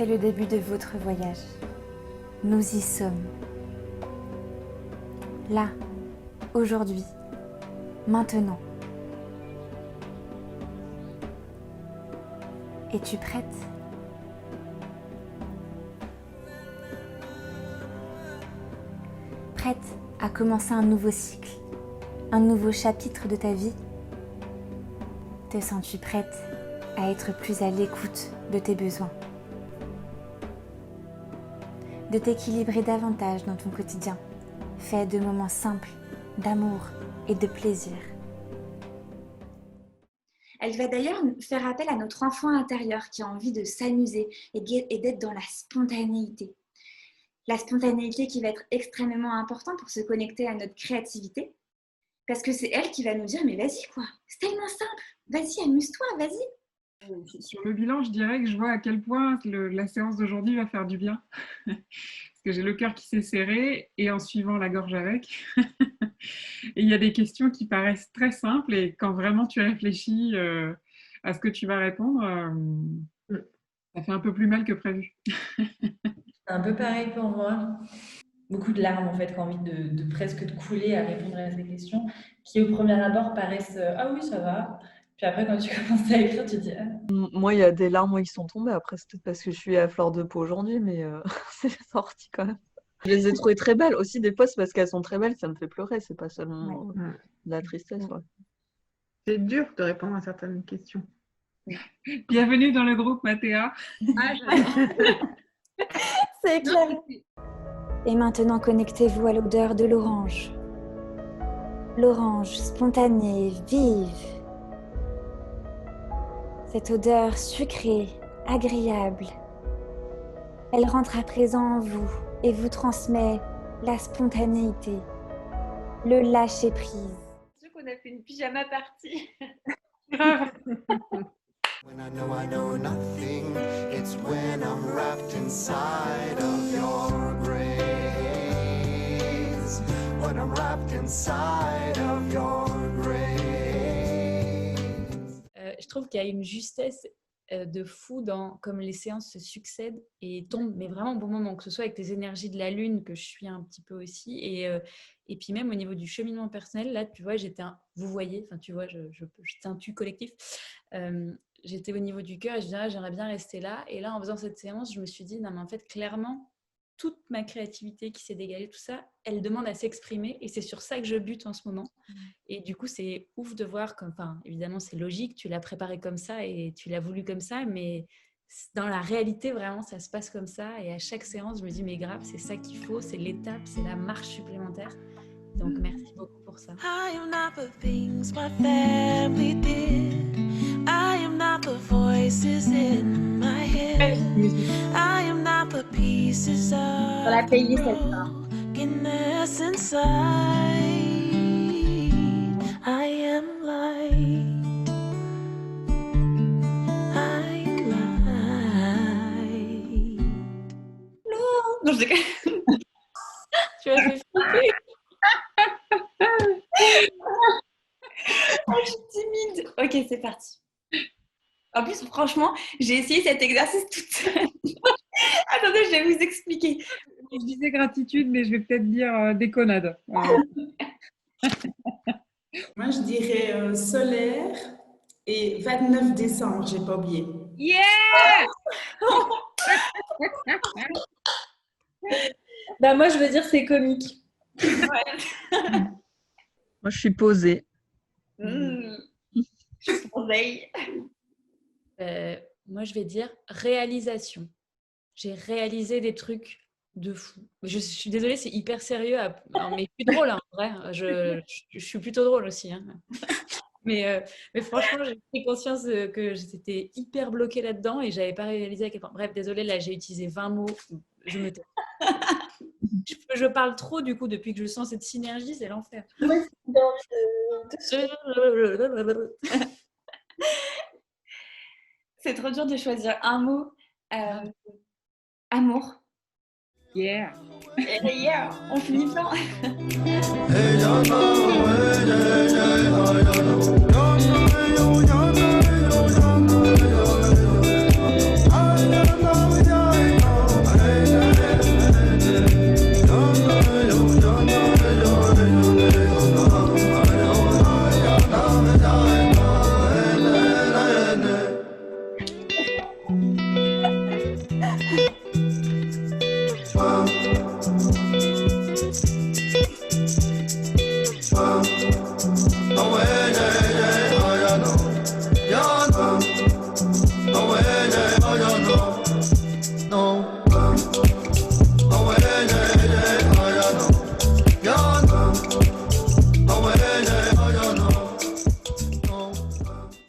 C'est le début de votre voyage. Nous y sommes. Là, aujourd'hui, maintenant. Es-tu prête ? Prête à commencer un nouveau cycle, un nouveau chapitre de ta vie ? Te sens-tu prête à être plus à l'écoute de tes besoins ? De t'équilibrer davantage dans ton quotidien, fait de moments simples, d'amour et de plaisir. Elle va d'ailleurs faire appel à notre enfant intérieur qui a envie de s'amuser et d'être dans la spontanéité. La spontanéité qui va être extrêmement importante pour se connecter à notre créativité. Parce que c'est elle qui va nous dire, mais vas-y quoi, c'est tellement simple, vas-y, amuse-toi, vas-y. Sur le bilan, je dirais que je vois à quel point la séance d'aujourd'hui va faire du bien. Parce que j'ai le cœur qui s'est serré et en suivant la gorge avec. Et il y a des questions qui paraissent très simples et quand vraiment tu réfléchis à ce que tu vas répondre, ça fait un peu plus mal que prévu. C'est un peu pareil pour moi. Beaucoup de larmes en fait, qui ont envie de presque de couler à répondre à ces questions qui au premier abord paraissent ah oui ça va. Puis après quand tu commences à écrire tu te dis ah. Moi il y a des larmes qui sont tombées. Après c'est peut-être parce que je suis à fleur de peau aujourd'hui, mais c'est sorti quand même. Je les ai trouvées très belles. Aussi des fois c'est parce qu'elles sont très belles, ça me fait pleurer. C'est pas seulement de la tristesse. Ouais. C'est dur de répondre à certaines questions. Bienvenue dans le groupe Mathéa. C'est clair. Et maintenant, connectez-vous à l'odeur de l'orange. L'orange spontanée, vive. Cette odeur sucrée, agréable. Elle rentre à présent en vous et vous transmet la spontanéité, le lâcher-prise. Je sais qu'on a fait une pyjama party. When I know nothing, it's when I'm wrapped inside of your grace. When I'm wrapped inside of your grace. Je trouve qu'il y a une justesse de fou dans comme les séances se succèdent et tombent, mais vraiment au bon moment, que ce soit avec les énergies de la lune que je suis un petit peu aussi, et puis même au niveau du cheminement personnel, là tu vois, vous voyez, enfin tu vois, j'étais un tu collectif. J'étais au niveau du cœur et je disais, j'aimerais bien rester là. Et là, en faisant cette séance, je me suis dit, non, mais en fait, clairement, toute ma créativité qui s'est dégagée, tout ça, elle demande à s'exprimer. Et c'est sur ça que je bute en ce moment. Et du coup, c'est ouf de voir, évidemment, c'est logique, tu l'as préparé comme ça et tu l'as voulu comme ça, mais dans la réalité, vraiment, ça se passe comme ça. Et à chaque séance, je me dis, mais grave, c'est ça qu'il faut, c'est l'étape, c'est la marche supplémentaire. Donc, merci beaucoup pour ça. I am not the things my family did. I am not the voices in my head. I am not the pieces of brokenness inside. I am light. I am light. Non, je Tu as fait flipper. Oh, je suis timide. Ok, c'est parti. En plus, franchement, j'ai essayé cet exercice toute seule. Attendez, je vais vous expliquer. Je disais gratitude, mais je vais peut-être dire déconnade. Moi, je dirais solaire et 29 décembre, j'ai pas oublié. Yeah. Bah moi je veux dire c'est comique. Moi je suis posée. Moi, je vais dire réalisation. J'ai réalisé des trucs de fou. Je suis désolée, c'est hyper sérieux, mais je suis drôle, hein, en vrai. Je suis plutôt drôle aussi. Hein. Mais franchement, j'ai pris conscience que j'étais hyper bloquée là-dedans et je n'avais pas réalisé à quel point. Bref, désolée, là, j'ai utilisé 20 mots. Je me tais. Je parle trop, du coup, depuis que je sens cette synergie, c'est l'enfer. Ouais, c'est trop dur de choisir un mot. Amour. Yeah. Yeah, on finit bien. Hey,